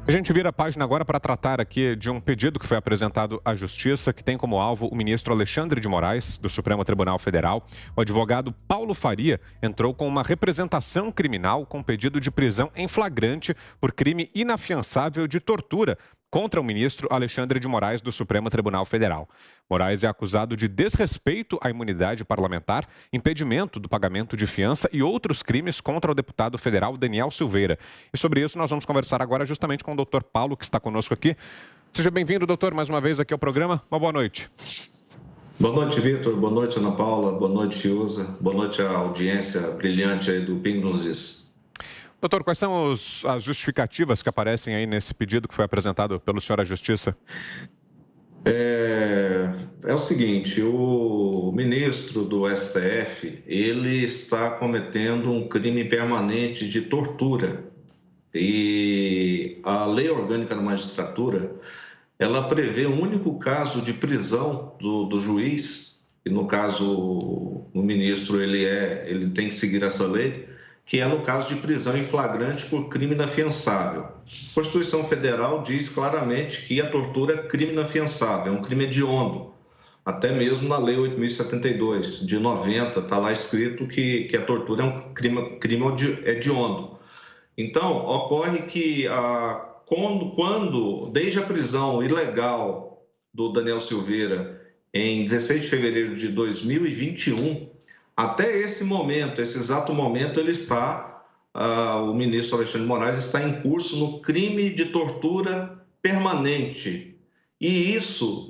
A gente vira a página agora para tratar aqui de um pedido que foi apresentado à Justiça, que tem como alvo o ministro Alexandre de Moraes, do Supremo Tribunal Federal. O advogado Paulo Faria entrou com uma representação criminal com pedido de prisão em flagrante por crime inafiançável de tortura contra o ministro Alexandre de Moraes, do Supremo Tribunal Federal. Moraes é acusado de desrespeito à imunidade parlamentar, impedimento do pagamento de fiança e outros crimes contra o deputado federal Daniel Silveira. E sobre isso nós vamos conversar agora justamente com o doutor Paulo, que está conosco aqui. Seja bem-vindo, doutor, mais uma vez aqui ao programa. Uma boa noite. Boa noite, Vitor. Boa noite, Ana Paula. Boa noite, Fiuza. Boa noite à audiência brilhante aí do Pingo nos Is. Doutor, quais são as justificativas que aparecem aí nesse pedido que foi apresentado pelo senhor à Justiça? É o seguinte, o ministro do STF, ele está cometendo um crime permanente de tortura. E a Lei Orgânica da Magistratura, ela prevê um único caso de prisão do juiz, e no caso o ministro ele tem que seguir essa lei, que é no caso de prisão em flagrante por crime inafiançável. A Constituição Federal diz claramente que a tortura é crime inafiançável, é um crime hediondo. Até mesmo na Lei 8.072, de 90, está lá escrito que a tortura é um crime hediondo. Então, ocorre que desde a prisão ilegal do Daniel Silveira, em 16 de fevereiro de 2021, até esse momento, esse exato momento, o ministro Alexandre de Moraes está em curso no crime de tortura permanente. E isso,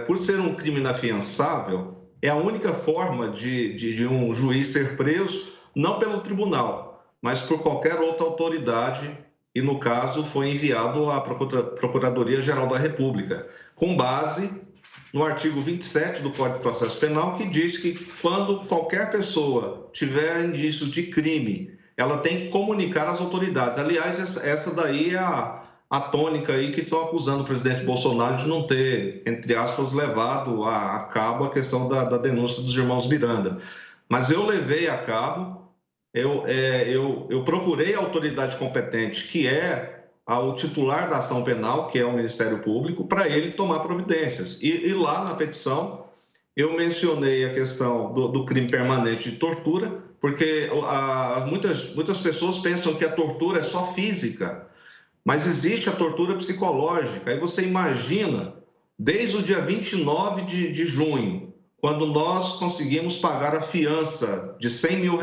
por ser um crime inafiançável, é a única forma de um juiz ser preso, não pelo tribunal, mas por qualquer outra autoridade, e no caso foi enviado à Procuradoria-Geral da República, com base no artigo 27 do Código de Processo Penal, que diz que quando qualquer pessoa tiver indícios de crime, ela tem que comunicar às autoridades. Aliás, essa daí é a tônica aí que estão acusando o presidente Bolsonaro de não ter, entre aspas, levado a cabo a questão da denúncia dos irmãos Miranda. Mas eu levei a cabo, eu procurei a autoridade competente, que é ao titular da ação penal, que é o Ministério Público, para ele tomar providências. E lá na petição eu mencionei a questão do crime permanente de tortura, porque muitas pessoas pensam que a tortura é só física, mas existe a tortura psicológica. Aí você imagina, desde o dia 29 de junho, quando nós conseguimos pagar a fiança de R$100 mil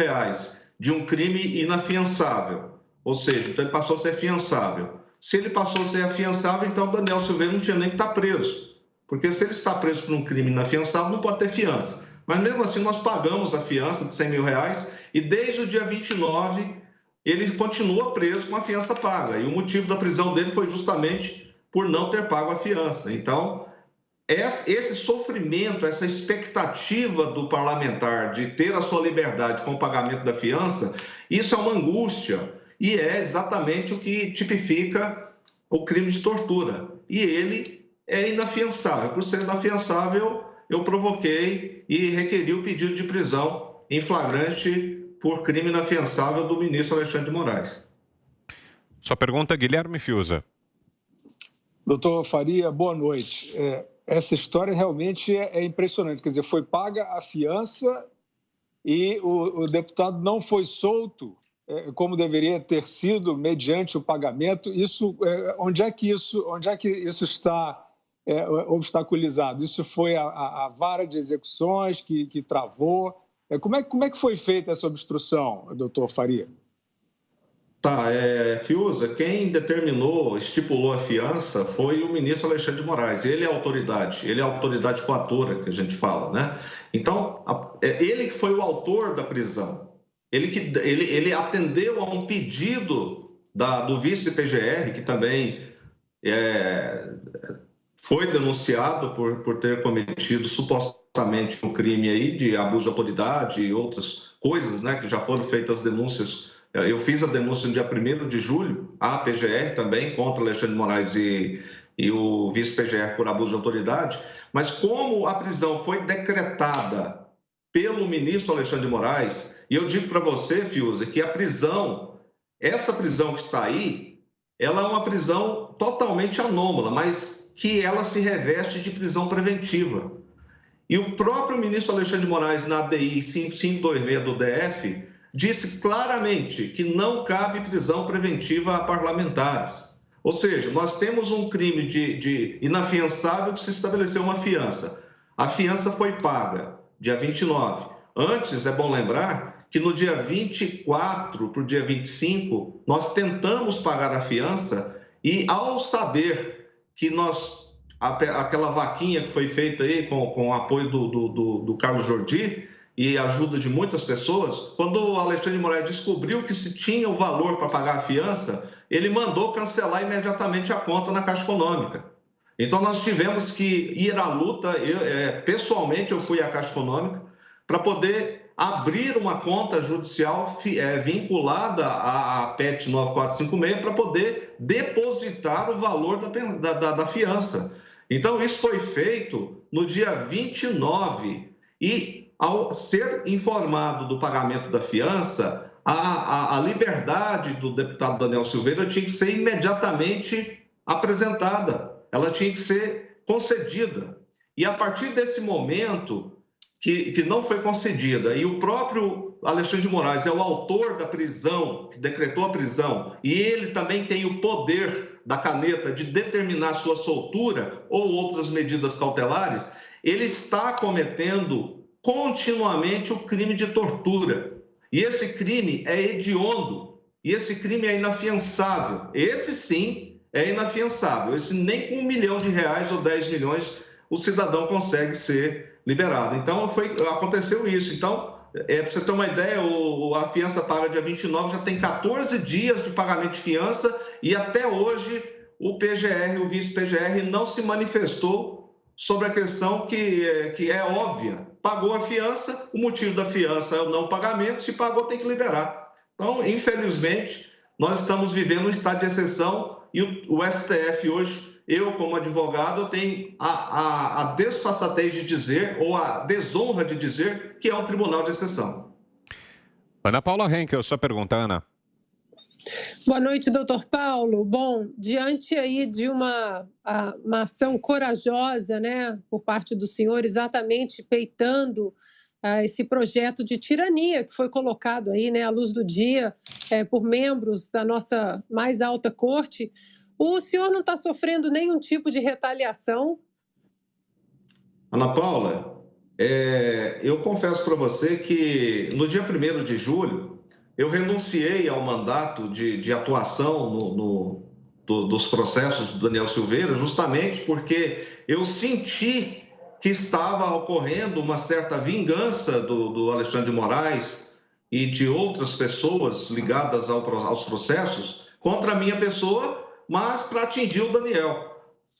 de um crime inafiançável, ou seja, então ele passou a ser fiançável. Se ele passou a ser afiançável, então o Daniel Silveira não tinha nem que estar preso. Porque se ele está preso por um crime inafiançável, não pode ter fiança. Mas mesmo assim, nós pagamos a fiança de R$100 mil e desde o dia 29 ele continua preso com a fiança paga. E o motivo da prisão dele foi justamente por não ter pago a fiança. Então, esse sofrimento, essa expectativa do parlamentar de ter a sua liberdade com o pagamento da fiança, isso é uma angústia. E é exatamente o que tipifica o crime de tortura. E ele é inafiançável. Por ser inafiançável, eu provoquei e requeri o pedido de prisão em flagrante por crime inafiançável do ministro Alexandre de Moraes. Sua pergunta, Guilherme Fiuza. Doutor Faria, boa noite. Essa história realmente é impressionante. Quer dizer, foi paga a fiança e o deputado não foi solto como deveria ter sido mediante o pagamento. Onde é que isso está obstaculizado? Isso foi a vara de execuções que travou? Como é que foi feita essa obstrução, doutor Faria? Fiuza, quem estipulou a fiança foi o ministro Alexandre de Moraes. Ele é a autoridade coatora que a gente fala, né? Então, ele que foi o autor da prisão. Ele atendeu a um pedido do vice-PGR, que também foi denunciado por ter cometido supostamente um crime aí de abuso de autoridade e outras coisas, né, que já foram feitas denúncias. Eu fiz a denúncia no dia 1º de julho, à PGR também, contra Alexandre de Moraes e o vice-PGR por abuso de autoridade, mas como a prisão foi decretada pelo ministro Alexandre de Moraes, e eu digo para você, Fiuza, que essa prisão que está aí, ela é uma prisão totalmente anômala, mas que ela se reveste de prisão preventiva. E o próprio ministro Alexandre de Moraes, na ADI 5526 do DF, disse claramente que não cabe prisão preventiva a parlamentares. Ou seja, nós temos um crime de inafiançável que se estabeleceu uma fiança. A fiança foi paga dia 29. Antes, é bom lembrar que no dia 24 para o dia 25, nós tentamos pagar a fiança e, ao saber que aquela vaquinha que foi feita aí com o apoio do Carlos Jordi e ajuda de muitas pessoas, quando o Alexandre de Moraes descobriu que se tinha o valor para pagar a fiança, ele mandou cancelar imediatamente a conta na Caixa Econômica. Então, nós tivemos que ir à luta. Pessoalmente, eu fui à Caixa Econômica para poder abrir uma conta judicial vinculada à PET 9456 para poder depositar o valor da fiança. Então, isso foi feito no dia 29 e, ao ser informado do pagamento da fiança, a liberdade do deputado Daniel Silveira tinha que ser imediatamente apresentada, ela tinha que ser concedida. E a partir desse momento que não foi concedida, e o próprio Alexandre de Moraes é o autor da prisão, que decretou a prisão, e ele também tem o poder da caneta de determinar sua soltura ou outras medidas cautelares, ele está cometendo continuamente o crime de tortura. E esse crime é hediondo, e esse crime é inafiançável. Esse sim é inafiançável. Esse nem com R$1 milhão ou 10 milhões o cidadão consegue ser liberado. Então, aconteceu isso. Então, para você ter uma ideia, a fiança paga dia 29, já tem 14 dias de pagamento de fiança e até hoje o PGR, o vice-PGR, não se manifestou sobre a questão que é óbvia. Pagou a fiança, o motivo da fiança é o não pagamento, se pagou tem que liberar. Então, infelizmente, nós estamos vivendo um estado de exceção e o STF hoje, eu como advogado, eu tenho a desfaçatez de dizer, ou a desonra de dizer, que é um tribunal de exceção. Ana Paula Henkel, sua pergunta, Ana. Boa noite, doutor Paulo. Bom, diante aí de uma ação corajosa, né, por parte do senhor, exatamente peitando esse projeto de tirania que foi colocado aí, né, à luz do dia por membros da nossa mais alta corte, o senhor não está sofrendo nenhum tipo de retaliação? Ana Paula, eu confesso para você que no dia 1º de julho, eu renunciei ao mandato de atuação dos processos do Daniel Silveira, justamente porque eu senti que estava ocorrendo uma certa vingança do Alexandre de Moraes e de outras pessoas ligadas aos processos contra a minha pessoa, mas para atingir o Daniel.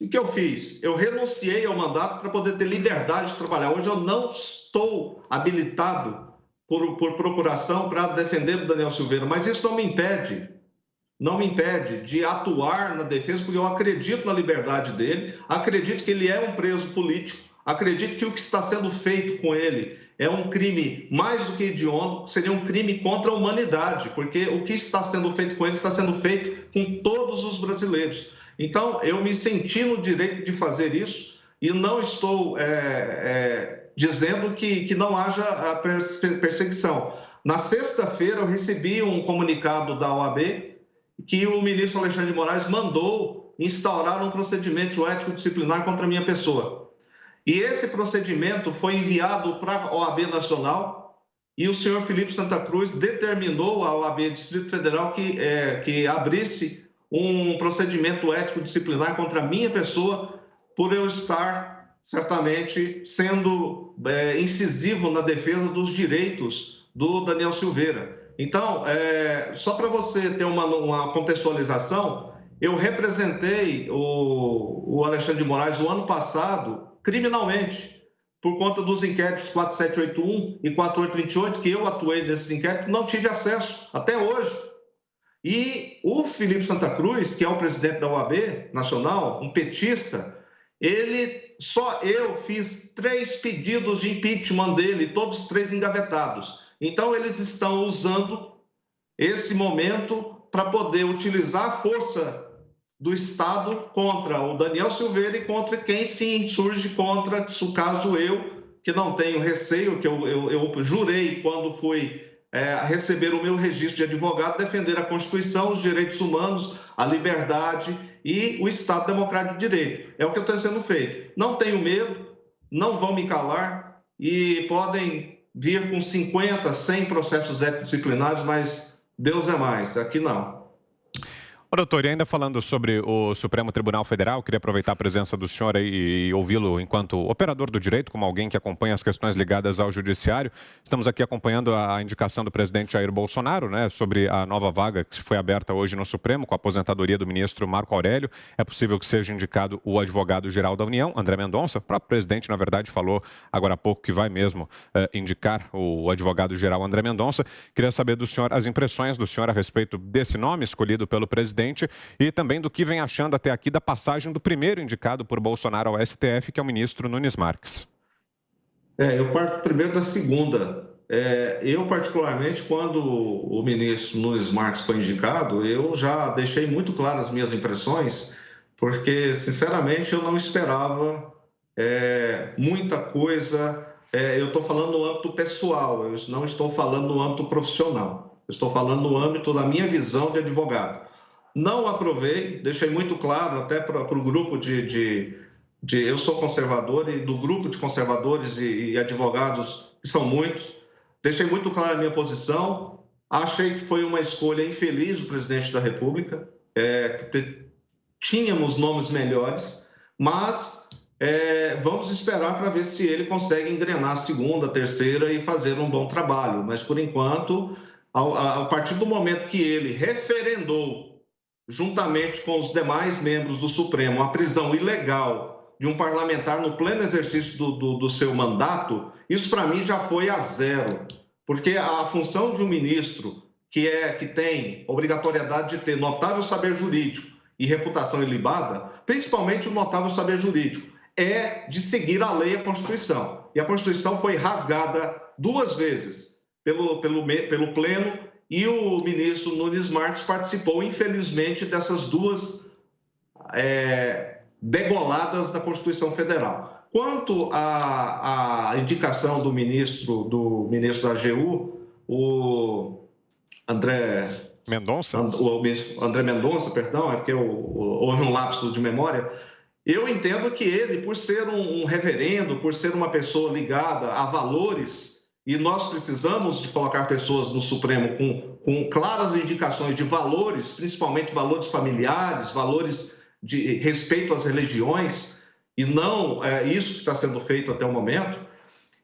O que eu fiz? Eu renunciei ao mandato para poder ter liberdade de trabalhar. Hoje eu não estou habilitado por procuração para defender o Daniel Silveira, mas isso não me impede de atuar na defesa, porque eu acredito na liberdade dele, acredito que ele é um preso político, acredito que o que está sendo feito com ele é um crime mais do que hediondo, seria um crime contra a humanidade, porque o que está sendo feito com ele está sendo feito com todos os brasileiros. Então, eu me senti no direito de fazer isso e não estou dizendo que não haja a perseguição. Na sexta-feira, eu recebi um comunicado da OAB que o ministro Alexandre de Moraes mandou instaurar um procedimento ético-disciplinar contra a minha pessoa. E esse procedimento foi enviado para a OAB Nacional e o senhor Felipe Santa Cruz determinou à OAB Distrito Federal que abrisse um procedimento ético-disciplinar contra a minha pessoa por eu estar certamente sendo incisivo na defesa dos direitos do Daniel Silveira. Então, só para você ter uma contextualização, eu representei o Alexandre de Moraes o ano passado criminalmente, por conta dos inquéritos 4781 e 4828, que eu atuei nesses inquéritos, não tive acesso até hoje. E o Felipe Santa Cruz, que é o presidente da OAB Nacional, um petista, só eu fiz 3 pedidos de impeachment dele, todos 3 engavetados. Então, eles estão usando esse momento para poder utilizar a força do Estado contra o Daniel Silveira e contra quem se insurge contra, caso eu, que não tenho receio, que eu jurei quando fui receber o meu registro de advogado, defender a Constituição, os direitos humanos, a liberdade e o Estado Democrático de Direito. É o que está sendo feito. Não tenho medo, não vão me calar e podem vir com 50, 100 processos ético-disciplinares, mas Deus é mais, aqui não. Ô, doutor, e ainda falando sobre o Supremo Tribunal Federal, queria aproveitar a presença do senhor aí e ouvi-lo enquanto operador do direito, como alguém que acompanha as questões ligadas ao judiciário. Estamos aqui acompanhando a indicação do presidente Jair Bolsonaro, né, sobre a nova vaga que foi aberta hoje no Supremo, com a aposentadoria do ministro Marco Aurélio. É possível que seja indicado o advogado-geral da União, André Mendonça. O próprio presidente, na verdade, falou agora há pouco que vai mesmo indicar o advogado-geral André Mendonça. Queria saber do senhor as impressões do senhor a respeito desse nome escolhido pelo presidente e também do que vem achando até aqui da passagem do primeiro indicado por Bolsonaro ao STF, que é o ministro Nunes Marques. Eu parto primeiro da segunda. Eu, particularmente, quando o ministro Nunes Marques foi indicado, eu já deixei muito claras as minhas impressões, porque, sinceramente, eu não esperava muita coisa. Eu estou falando no âmbito pessoal, eu não estou falando no âmbito profissional. Eu estou falando no âmbito da minha visão de advogado. Não aprovei, deixei muito claro até para o grupo eu sou conservador e do grupo de conservadores e advogados, que são muitos, deixei muito clara a minha posição. Achei que foi uma escolha infeliz do presidente da República, tínhamos nomes melhores, mas vamos esperar para ver se ele consegue engrenar a segunda, a terceira e fazer um bom trabalho. Mas, por enquanto, a partir do momento que ele referendou, juntamente com os demais membros do Supremo, a prisão ilegal de um parlamentar no pleno exercício do seu mandato, isso para mim já foi a zero. Porque a função de um ministro que tem obrigatoriedade de ter notável saber jurídico e reputação ilibada, principalmente o notável saber jurídico, é de seguir a lei e a Constituição. E a Constituição foi rasgada 2 vezes pelo Pleno, e o ministro Nunes Marques participou, infelizmente, dessas 2 degoladas da Constituição Federal. Quanto à indicação do ministro da AGU, o André Mendonça? O André Mendonça, perdão, é porque houve um lapso de memória. Eu entendo que ele, por ser um reverendo, por ser uma pessoa ligada a valores, e nós precisamos de colocar pessoas no Supremo com claras indicações de valores, principalmente valores familiares, valores de respeito às religiões, e não isso que está sendo feito até o momento.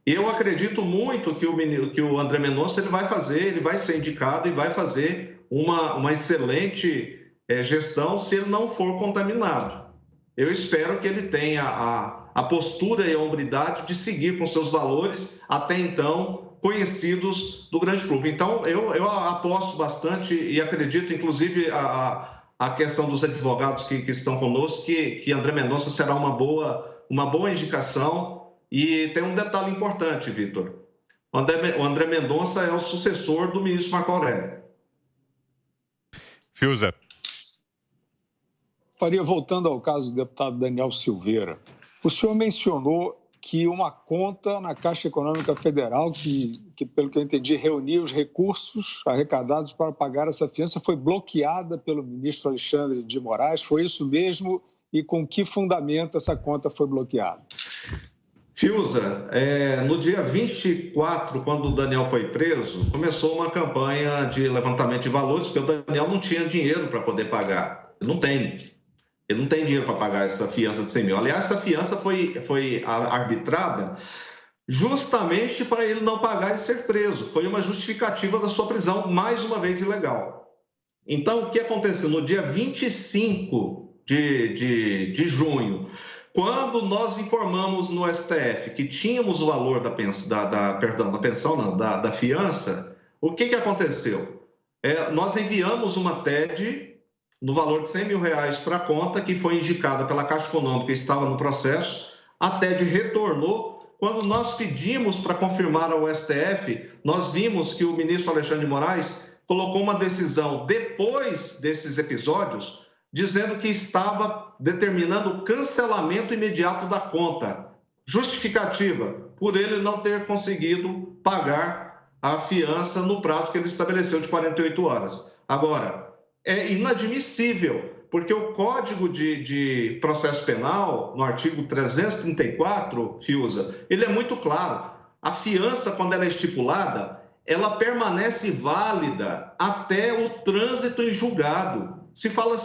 Eu acredito muito que o André Mendonça ele vai ser indicado e vai fazer uma excelente gestão se ele não for contaminado. Eu espero que ele tenha a postura e a hombridade de seguir com seus valores, até então conhecidos do grande público. Então, eu aposto bastante e acredito, inclusive, a questão dos advogados que estão conosco, que André Mendonça será uma boa indicação. E tem um detalhe importante, Vitor. O André Mendonça é o sucessor do ministro Marco Aurélio. Fiuza. Faria, voltando ao caso do deputado Daniel Silveira, o senhor mencionou que uma conta na Caixa Econômica Federal, que pelo que eu entendi, reunia os recursos arrecadados para pagar essa fiança, foi bloqueada pelo ministro Alexandre de Moraes. Foi isso mesmo? E com que fundamento essa conta foi bloqueada? Fiuza, no dia 24, quando o Daniel foi preso, começou uma campanha de levantamento de valores, porque o Daniel não tinha dinheiro para poder pagar. Ele não tem dinheiro para pagar essa fiança de 100 mil. Aliás, essa fiança foi arbitrada justamente para ele não pagar e ser preso. Foi uma justificativa da sua prisão, mais uma vez ilegal. Então, o que aconteceu? No dia 25 de junho, quando nós informamos no STF que tínhamos o valor da fiança, o que aconteceu? Nós enviamos uma TED no valor de 100 mil reais para a conta que foi indicada pela Caixa Econômica e estava no processo. A TED retornou. Quando nós pedimos para confirmar ao STF, nós vimos que o ministro Alexandre de Moraes colocou uma decisão depois desses episódios dizendo que estava determinando o cancelamento imediato da conta. Justificativa, por ele não ter conseguido pagar a fiança no prazo que ele estabeleceu de 48 horas. Agora, é inadmissível, porque o Código de Processo Penal, no artigo 334, Fiuza, ele é muito claro. A fiança, quando ela é estipulada, ela permanece válida até o trânsito em julgado. Se fala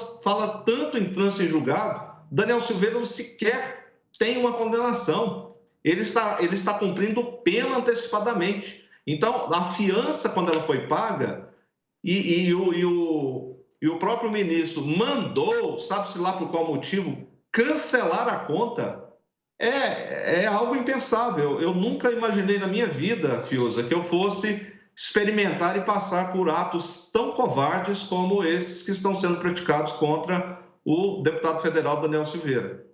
tanto em trânsito em julgado, Daniel Silveira não sequer tem uma condenação. Ele está cumprindo pena antecipadamente. Então, a fiança, quando ela foi paga, e o próprio ministro mandou, sabe-se lá por qual motivo, cancelar a conta, é algo impensável. Eu nunca imaginei na minha vida, Fiuza, que eu fosse experimentar e passar por atos tão covardes como esses que estão sendo praticados contra o deputado federal Daniel Silveira.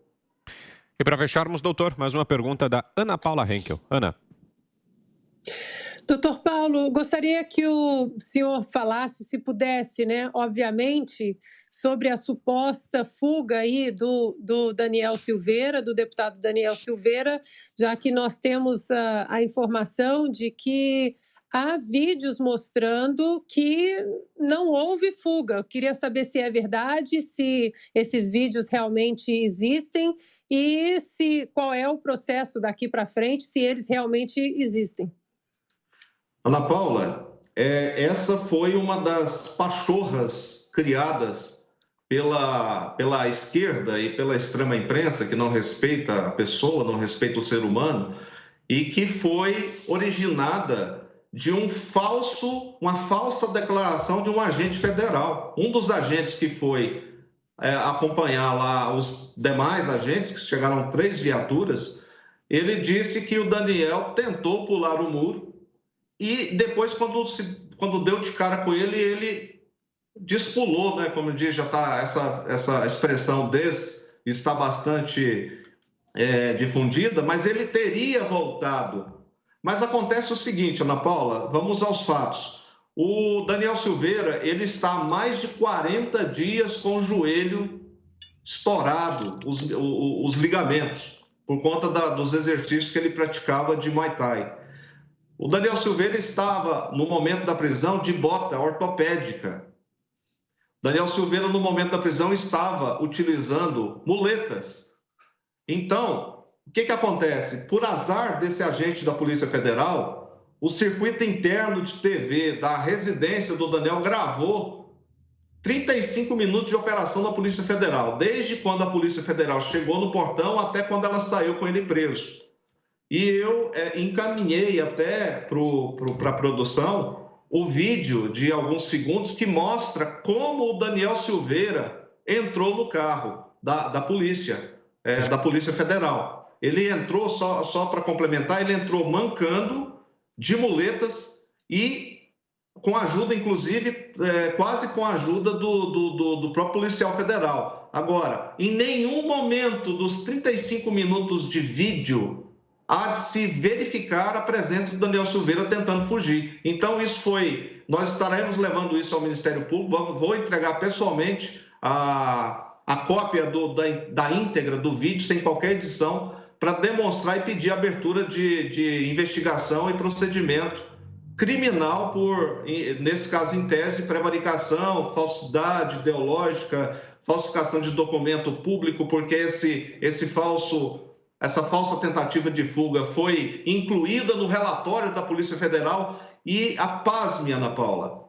E para fecharmos, doutor, mais uma pergunta da Ana Paula Henkel. Ana. Doutor Paulo, gostaria que o senhor falasse, se pudesse, né, obviamente, sobre a suposta fuga aí do Daniel Silveira, do deputado Daniel Silveira, já que nós temos a informação de que há vídeos mostrando que não houve fuga. Eu queria saber se é verdade, se esses vídeos realmente existem e qual é o processo daqui para frente, se eles realmente existem. Ana Paula, essa foi uma das pachorras criadas pela esquerda e pela extrema imprensa, que não respeita a pessoa, não respeita o ser humano, e que foi originada de uma falsa declaração de um agente federal. Um dos agentes que foi acompanhar lá os demais agentes, que chegaram 3 viaturas, ele disse que o Daniel tentou pular o muro e depois, quando deu de cara com ele despulou, né? Como diz, já está essa expressão está bastante difundida, mas ele teria voltado. Mas acontece o seguinte, Ana Paula, vamos aos fatos. O Daniel Silveira, ele está há mais de 40 dias com o joelho estourado, os ligamentos, por conta dos exercícios que ele praticava de Muay Thai. O Daniel Silveira estava, no momento da prisão, de bota ortopédica. Daniel Silveira, no momento da prisão, estava utilizando muletas. Então, o que acontece? Por azar desse agente da Polícia Federal, o circuito interno de TV da residência do Daniel gravou 35 minutos de operação da Polícia Federal, desde quando a Polícia Federal chegou no portão até quando ela saiu com ele preso. E eu encaminhei até para a produção o vídeo de alguns segundos que mostra como o Daniel Silveira entrou no carro da Polícia Federal. Ele entrou, só para complementar, ele entrou mancando, de muletas e com ajuda, inclusive, quase com a ajuda do próprio policial federal. Agora, em nenhum momento dos 35 minutos de vídeo há de se verificar a presença do Daniel Silveira tentando fugir. Então, nós estaremos levando isso ao Ministério Público, vou entregar pessoalmente a cópia da íntegra do vídeo, sem qualquer edição, para demonstrar e pedir abertura de investigação e procedimento criminal nesse caso, em tese, prevaricação, falsidade ideológica, falsificação de documento público, porque essa falsa tentativa de fuga foi incluída no relatório da Polícia Federal e, pasme, Ana Paula,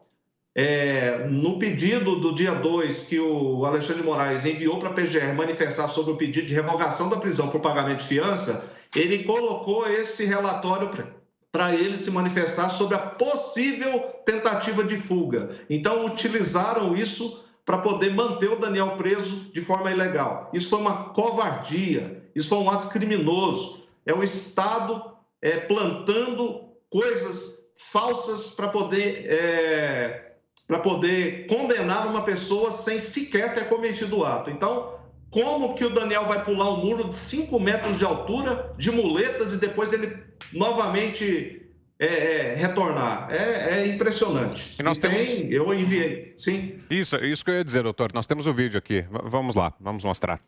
no pedido do dia 2 que o Alexandre de Moraes enviou para a PGR manifestar sobre o pedido de revogação da prisão por pagamento de fiança, ele colocou esse relatório para ele se manifestar sobre a possível tentativa de fuga. Então, utilizaram isso para poder manter o Daniel preso de forma ilegal. Isso foi uma covardia, isso foi um ato criminoso. É o Estado plantando coisas falsas para poder condenar uma pessoa sem sequer ter cometido o ato. Então, como que o Daniel vai pular um muro de 5 metros de altura, de muletas, e depois ele novamente retornar. É impressionante. E nós temos... Eu enviei, sim. Isso que eu ia dizer, doutor. Nós temos o vídeo aqui. Vamos lá, vamos mostrar.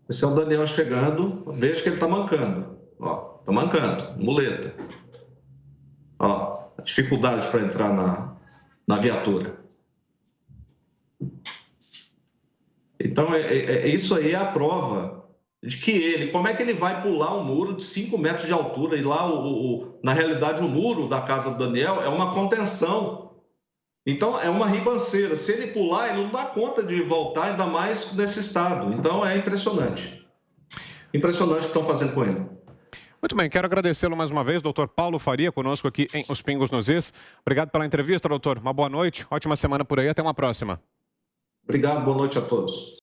Esse é o Daniel chegando. Veja que ele está mancando. Ó, está mancando, muleta. Ó, a dificuldade para entrar na viatura. Então, isso aí é a prova de que como é que ele vai pular um muro de 5 metros de altura? E lá, na realidade, o muro da casa do Daniel é uma contenção. Então, é uma ribanceira. Se ele pular, ele não dá conta de voltar, ainda mais nesse estado. Então, é impressionante. Impressionante o que estão fazendo com ele. Muito bem, quero agradecê-lo mais uma vez, doutor Paulo Faria, conosco aqui em Os Pingos nos Is. Obrigado pela entrevista, doutor. Uma boa noite, ótima semana por aí, até uma próxima. Obrigado, boa noite a todos.